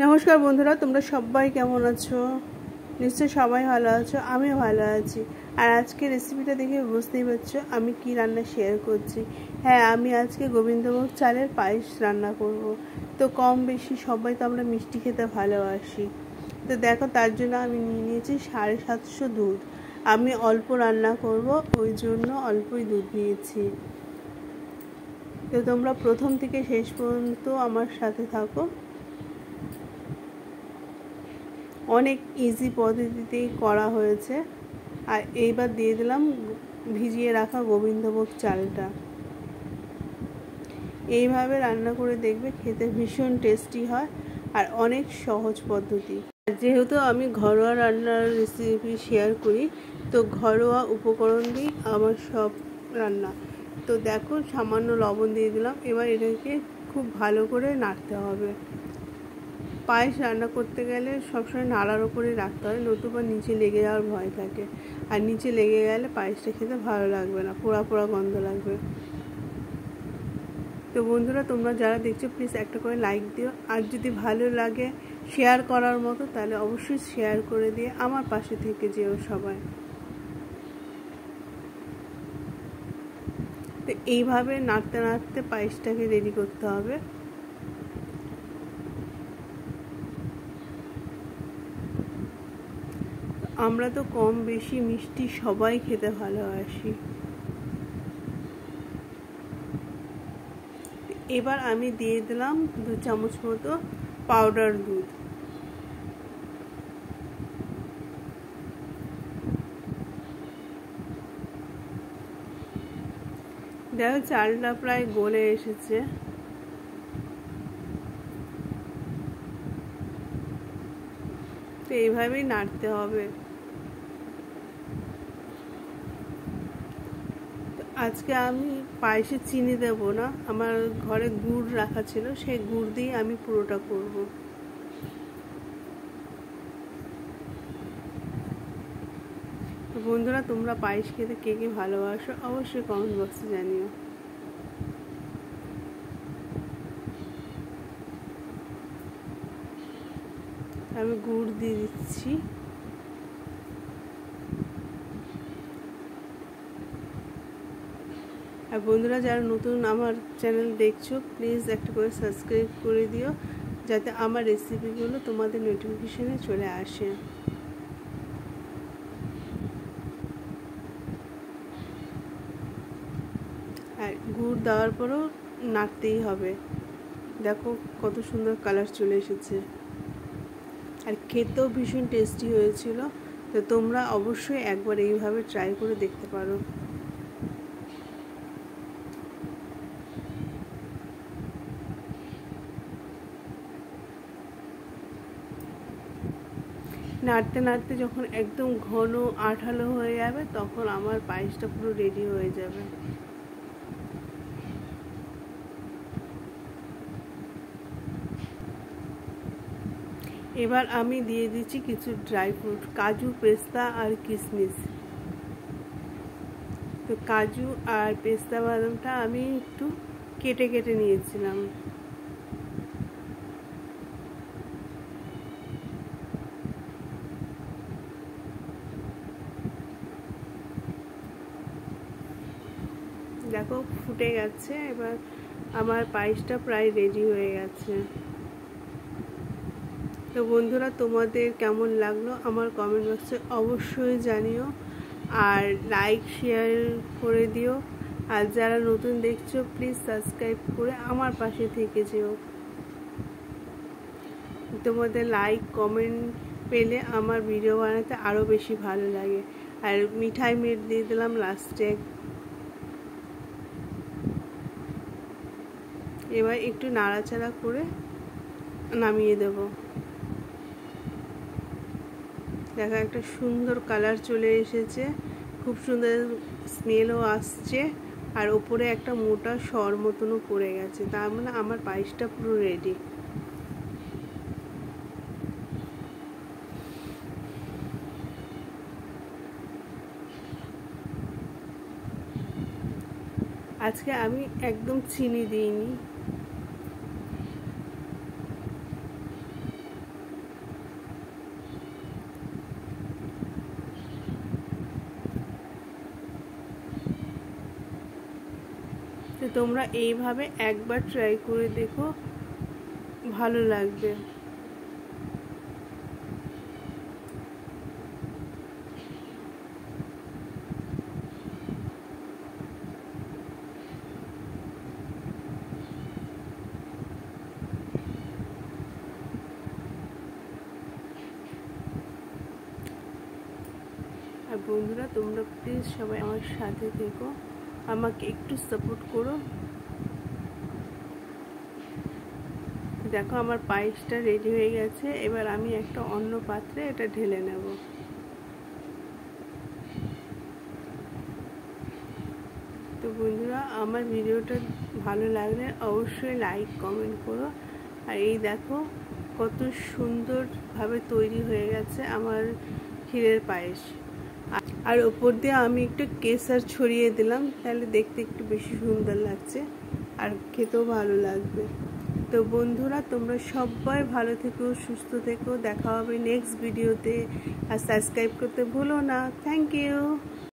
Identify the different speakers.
Speaker 1: নমস্কার বন্ধুরা, তোমরা সবাই কেমন আছো? নিশ্চয়ই সবাই ভালো আছো, আমিও ভালো আছি। আর আজকে রেসিপিটা দেখে বুঝতেই পারছো আমি কি রান্না শেয়ার করছি। হ্যাঁ, আমি আজকে গোবিন্দভোগ চালের পায়েস রান্না করব। তো কম বেশি সবাই তো আমরা মিষ্টি খেতে ভালোবাসি। তো দেখো, তার জন্য আমি নিয়ে নিয়েছি 750 দুধ। আমি অল্প রান্না করব, ওই জন্য অল্পই দুধ নিয়েছি। তো তোমরা প্রথম থেকে শেষ পর্যন্ত আমার সাথে থাকো। অনেক ইজি পদ্ধতিতেই করা হয়েছে। আর এইবার দিয়ে দিলাম ভিজিয়ে রাখা গোবিন্দভোগ চালটা। এইভাবে রান্না করে দেখবে, খেতে ভীষণ টেস্টি হয় আর অনেক সহজ পদ্ধতি। যেহেতু আমি ঘরোয়া রান্নার রেসিপি শেয়ার করি, তো ঘরোয়া উপকরণ দিই আমার সব রান্না। তো দেখো, সামান্য লবণ দিয়ে দিলাম। এবার এটাকে খুব ভালো করে নাড়তে হবে। পায়েস রান্না করতে গেলে সবসময় নাড়ার ওপরেই রাখতে হয়, নতুবা নিচে লেগে যাওয়ার ভয় থাকে। আর নিচে লেগে গেলে পায়েসটা খেতে ভালো লাগবে না, পোড়া পোড়া গন্ধ লাগবে। তো বন্ধুরা, তোমরা যারা দেখছো প্লিজ একটা করে লাইক দিও। আর যদি ভালো লাগে শেয়ার করার মতো, তাহলে অবশ্যই শেয়ার করে দিয়ে আমার পাশে থেকে যেও সবাই। তো এইভাবে নাড়তে নাড়তে পায়েসটাকে রেডি করতে হবে। আমরা তো কম বেশি মিষ্টি সবাই খেতে ভালোবাসি। এবার আমি দিয়ে দিলাম 2 চামচ মতো পাউডার দুধ। দেখো, চালটা প্রায় গলে এসেছে। তো এইভাবেই নাড়তে হবে। আজকে আমি পায়েসে চিনি দেব না, আমার ঘরে গুড় রাখা ছিল, সেই গুড় দিয়ে আমি পুরোটা করব। বন্ধুরা, তোমরা পায়েস খেতে কে কে ভালোবাসো অবশ্যই কমেন্ট বক্সে জানিও। আমি গুড় দিয়ে দিচ্ছি। আর বন্ধুরা, যারা নতুন আমার চ্যানেল দেখছো প্লিজ একটা করে সাবস্ক্রাইব করে দিও, যাতে আমার রেসিপিগুলো তোমাদের নোটিফিকেশনে চলে আসে। আর গুড় দেওয়ার পরেও নাড়তেই হবে। দেখো কত সুন্দর কালার চলে এসেছে, আর খেতেও ভীষণ টেস্টি হয়েছিল। তো তোমরা অবশ্যই একবার এইভাবে ট্রাই করে দেখতে পারো। নাড়তে নাড়তে যখন একদম ঘন আঠালো হয়ে যাবে, তখন আমার পায়েসটা পুরো রেডি হয়ে যাবে। এবার আমি দিয়ে দিচ্ছি কিছু ড্রাই ফ্রুট, কাজু, পেস্তা আর কিশমিশ। তো কাজু আর পেস্তা বাদামটা আমি একটু কেটে কেটে নিয়েছিলাম। দেখো ফুটে গেছে। এবার আমার পায়েসটা প্রায় রেডি হয়ে গেছে। তো বন্ধুরা, তোমাদের কেমন লাগলো আমার কমেন্ট বক্সে অবশ্যই জানিও। আর লাইক শেয়ার করে দিও। আর যারা নতুন দেখছো প্লিজ সাবস্ক্রাইব করে আমার পাশে থেকে যেও। তোমাদের লাইক কমেন্ট পেলে আমার ভিডিও বানাতে আরও বেশি ভালো লাগে। আর মিঠাই মেট দিয়ে দিলাম লাস্টে। এবার একটু নাড়াচাড়া করে নামিয়ে দেব। দেখো, একটা সুন্দর কালার চলে এসেছে, খুব সুন্দর স্মেলও আসছে। আর ওপরে একটা মোটা সর মতনও পড়ে গেছে, তার মানে আমার পায়েসটা পুরো রেডি। আজকে আমি একদম চিনি দিইনি। তোমরা এইভাবে একবার ট্রাই করে দেখো, ভালো লাগবে। আর বন্ধুরা, তোমরা প্লিজ সবাই আমার সাথে থেকো, আমাকে একটু সাপোর্ট করো। দেখো আমার পায়েসটা রেডি হয়ে গেছে। এবার আমি একটা অন্য পাত্রে এটা ঢেলে নেব। তো বন্ধুরা, আমার ভিডিওটা ভালো লাগলে অবশ্যই লাইক কমেন্ট করো। আর এই দেখো কত সুন্দরভাবে তৈরি হয়ে গেছে আমার ক্ষীরের পায়েস। আর ওপর দিয়ে আমি একটু কেশর ছড়িয়ে দিলাম, তাহলে দেখতে একটু বেশি সুন্দর লাগছে আর খেতেও ভালো লাগবে। তো বন্ধুরা, তোমরা সবাই ভালো থেকো, সুস্থ থেকো। দেখা হবে নেক্সট ভিডিওতে। আর সাবস্ক্রাইব করতে ভুলো না। Thank you.